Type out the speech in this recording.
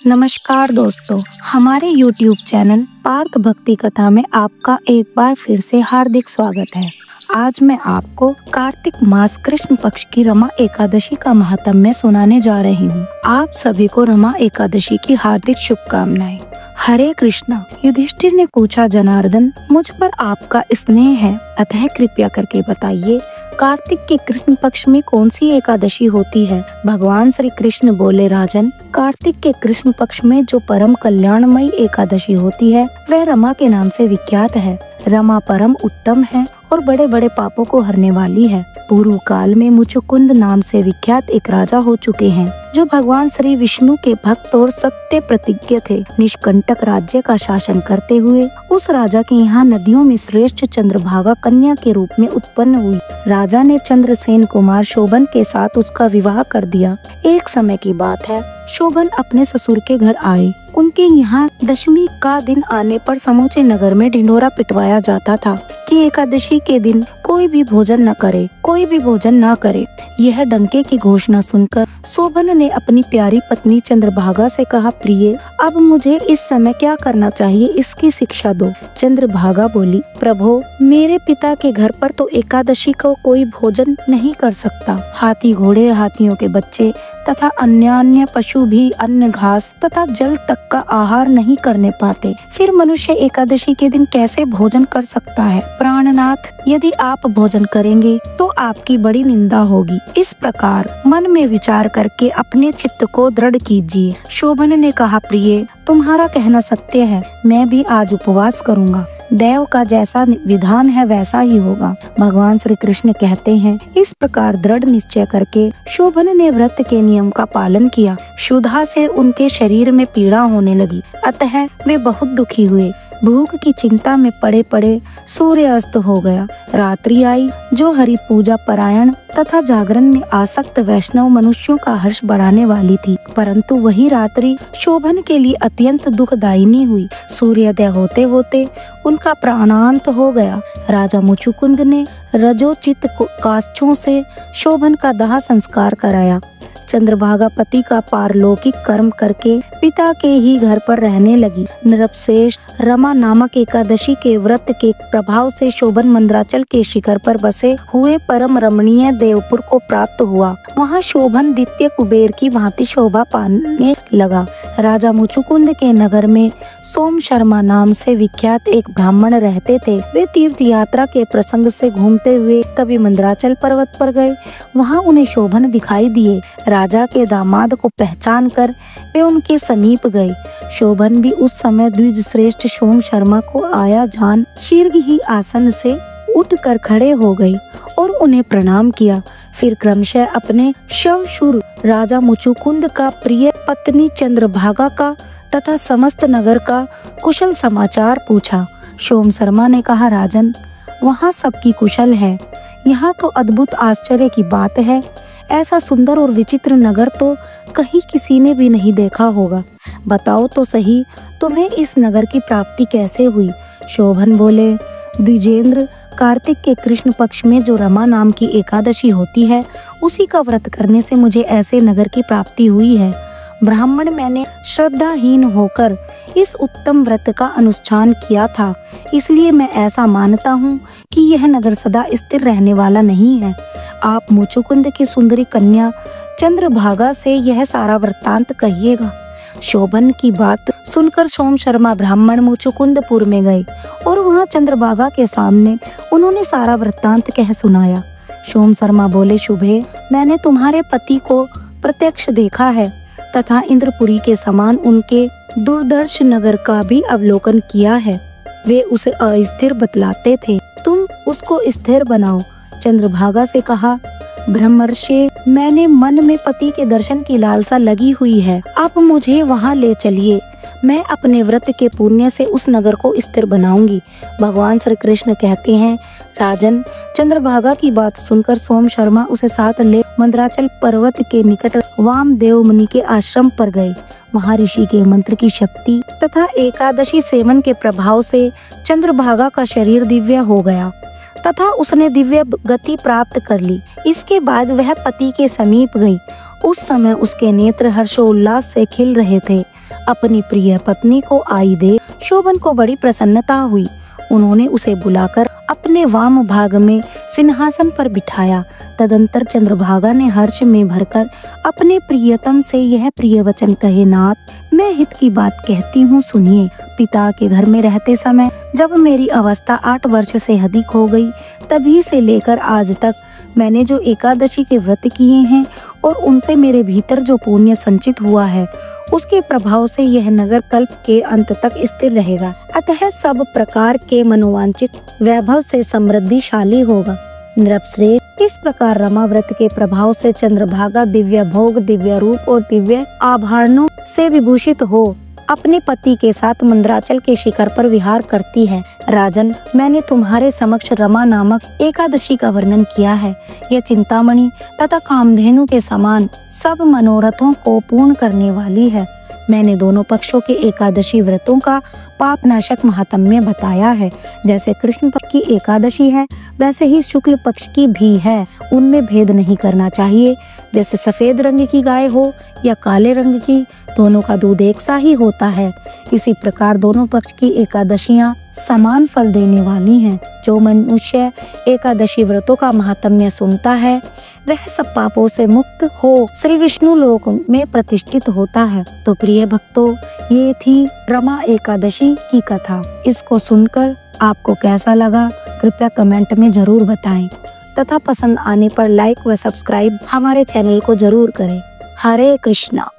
नमस्कार दोस्तों, हमारे YouTube चैनल पार्थ भक्ति कथा में आपका एक बार फिर से हार्दिक स्वागत है। आज मैं आपको कार्तिक मास कृष्ण पक्ष की रमा एकादशी का महात्म्य सुनाने जा रही हूँ। आप सभी को रमा एकादशी की हार्दिक शुभकामनाएं। हरे कृष्णा। युधिष्ठिर ने पूछा, जनार्दन, मुझ पर आपका स्नेह है, अतः कृपया करके बताइए कार्तिक के कृष्ण पक्ष में कौन सी एकादशी होती है। भगवान श्री कृष्ण बोले, राजन, कार्तिक के कृष्ण पक्ष में जो परम कल्याणमयी एकादशी होती है वह रमा के नाम से विख्यात है। रमा परम उत्तम है और बड़े बड़े पापों को हरने वाली है। पूर्व काल में मुचुकुंद नाम से विख्यात एक राजा हो चुके हैं जो भगवान श्री विष्णु के भक्त और सत्य प्रतिज्ञ थे। निष्कंटक राज्य का शासन करते हुए उस राजा के यहाँ नदियों में श्रेष्ठ चंद्रभागा कन्या के रूप में उत्पन्न हुई। राजा ने चंद्रसेन कुमार शोभन के साथ उसका विवाह कर दिया। एक समय की बात है, शोभन अपने ससुर के घर आए। उनके यहाँ दशमी का दिन आने पर समूचे नगर में ढिंढोरा पिटवाया जाता था कि एकादशी के दिन कोई भी भोजन न करे। यह डंके की घोषणा सुनकर शोभन ने अपनी प्यारी पत्नी चंद्रभागा से कहा, प्रिय, अब मुझे इस समय क्या करना चाहिए, इसकी शिक्षा दो। चंद्रभागा बोली, प्रभो, मेरे पिता के घर पर तो एकादशी को कोई भोजन नहीं कर सकता। हाथी घोड़े, हाथियों के बच्चे तथा अन्य पशु भी अन्न, घास तथा जल तक का आहार नहीं करने पाते। फिर मनुष्य एकादशी के दिन कैसे भोजन कर सकता है। प्राणनाथ, यदि आप भोजन करेंगे तो आपकी बड़ी निंदा होगी। इस प्रकार मन में विचार करके अपने चित्त को दृढ़ कीजिए। शोभन ने कहा, प्रिय, तुम्हारा कहना सत्य है, मैं भी आज उपवास करूँगा। देव का जैसा विधान है वैसा ही होगा। भगवान श्री कृष्ण कहते हैं, इस प्रकार दृढ़ निश्चय करके शोभन ने व्रत के नियम का पालन किया। क्षुधा से उनके शरीर में पीड़ा होने लगी, अतः वे बहुत दुखी हुए। भूख की चिंता में पड़े पड़े सूर्य अस्त हो गया। रात्रि आई जो हरि पूजा परायण तथा जागरण में आसक्त वैष्णव मनुष्यों का हर्ष बढ़ाने वाली थी, परंतु वही रात्रि शोभन के लिए अत्यंत दुखदायिनी हुई। सूर्योदय होते होते उनका प्राणांत हो गया। राजा मुचुकुंद ने रजोचित काष्ठों से शोभन का दाह संस्कार कराया। चंद्रभागा पति का पारलौकिक कर्म करके पिता के ही घर पर रहने लगी। नृपशेष रमा नामक एकादशी के व्रत के प्रभाव से शोभन मंद्राचल के शिखर पर बसे हुए परम रमणीय देवपुर को प्राप्त हुआ। वहाँ शोभन द्वितीय कुबेर की भांति शोभा पाने लगा। राजा मुचुकुंद के नगर में सोम शर्मा नाम से विख्यात एक ब्राह्मण रहते थे। वे तीर्थ यात्रा के प्रसंग से घूमते हुए कभी मंद्राचल पर्वत पर गए। वहाँ उन्हें शोभन दिखाई दिए। राजा के दामाद को पहचान कर वे उनके समीप गए। शोभन भी उस समय द्विज श्रेष्ठ सोम शर्मा को आया जान शीघ्र ही आसन से उठकर खड़े हो गई और उन्हें प्रणाम किया। फिर क्रमशः अपने शवशूर राजा मुचुकुंद का, प्रिय पत्नी चंद्रभागा का तथा समस्त नगर का कुशल समाचार पूछा। सोम शर्मा ने कहा, राजन, वहाँ सबकी कुशल है। यहाँ तो अद्भुत आश्चर्य की बात है, ऐसा सुंदर और विचित्र नगर तो कहीं किसी ने भी नहीं देखा होगा। बताओ तो सही, तुम्हें इस नगर की प्राप्ति कैसे हुई। शोभन बोले, द्विजेंद्र, कार्तिक के कृष्ण पक्ष में जो रमा नाम की एकादशी होती है उसी का व्रत करने से मुझे ऐसे नगर की प्राप्ति हुई है। ब्राह्मण मैंने श्रद्धाहीन होकर इस उत्तम व्रत का अनुष्ठान किया था, इसलिए मैं ऐसा मानता हूँ कि यह नगर सदा स्थिर रहने वाला नहीं है। आप मुचुकुंद की सुंदरी कन्या चंद्रभागा से यह सारा वृत्तांत कहिएगा। शोभन की बात सुनकर सोम शर्मा ब्राह्मण मुचुकुंदपुर में गए और वहाँ चंद्रभागा के सामने उन्होंने सारा वृत्तांत कह सुनाया। सोम शर्मा बोले, शुभे, मैंने तुम्हारे पति को प्रत्यक्ष देखा है तथा इंद्रपुरी के समान उनके दुर्धर्ष नगर का भी अवलोकन किया है। वे उसे अस्थिर बतलाते थे, तुम उसको स्थिर बनाओ। चंद्रभागा से कहा, ब्रह्मर्षि, मैंने मन में पति के दर्शन की लालसा लगी हुई है, आप मुझे वहाँ ले चलिए। मैं अपने व्रत के पुण्य से उस नगर को स्थिर बनाऊंगी। भगवान श्री कृष्ण कहते हैं, राजन, चंद्रभागा की बात सुनकर सोम शर्मा उसे साथ ले मंद्राचल पर्वत के निकट वामदेव मुनि के आश्रम पर गए। वहाँ ऋषि के मंत्र की शक्ति तथा एकादशी सेवन के प्रभाव से चंद्रभागा का शरीर दिव्य हो गया तथा उसने दिव्य गति प्राप्त कर ली। इसके बाद वह पति के समीप गई। उस समय उसके नेत्र हर्षोल्लास से खिल रहे थे। अपनी प्रिय पत्नी को आई देख शोभन को बड़ी प्रसन्नता हुई। उन्होंने उसे बुलाकर अपने वाम भाग में सिंहासन पर बिठाया। तदंतर चंद्रभागा ने हर्ष में भरकर अपने प्रियतम से यह प्रिय वचन कहे, नाथ, मैं हित की बात कहती हूँ, सुनिए। पिता के घर में रहते समय जब मेरी अवस्था 8 वर्ष से अधिक हो गई, तभी से लेकर आज तक मैंने जो एकादशी के व्रत किए हैं और उनसे मेरे भीतर जो पुण्य संचित हुआ है, उसके प्रभाव से यह नगर कल्प के अंत तक स्थिर रहेगा। अतः सब प्रकार के मनोवांछित वैभव से समृद्धिशाली होगा। नृपश्रेष्ठ, इस प्रकार रमा व्रत के प्रभाव से चंद्रभागा दिव्य भोग, दिव्य रूप और दिव्य आभरणों से विभूषित हो अपने पति के साथ मंदराचल के शिखर पर विहार करती है। राजन, मैंने तुम्हारे समक्ष रमा नामक एकादशी का वर्णन किया है। यह चिंतामणि तथा कामधेनु के समान सब मनोरथों को पूर्ण करने वाली है। मैंने दोनों पक्षों के एकादशी व्रतों का पापनाशक महात्म्य बताया है। जैसे कृष्ण पक्ष की एकादशी है, वैसे ही शुक्ल पक्ष की भी है। उनमें भेद नहीं करना चाहिए। जैसे सफेद रंग की गाय हो या काले रंग की, दोनों का दूध एक सा ही होता है। इसी प्रकार दोनों पक्ष की एकादशियां समान फल देने वाली हैं। जो मनुष्य एकादशी व्रतों का महात्म्य सुनता है, वह सब पापों से मुक्त हो श्री विष्णु लोक में प्रतिष्ठित होता है। तो प्रिय भक्तों, ये थी रमा एकादशी की कथा। इसको सुनकर आपको कैसा लगा, कृपया कमेंट में जरूर बताएं तथा पसंद आने पर लाइक व सब्सक्राइब हमारे चैनल को जरूर करें। हरे कृष्णा।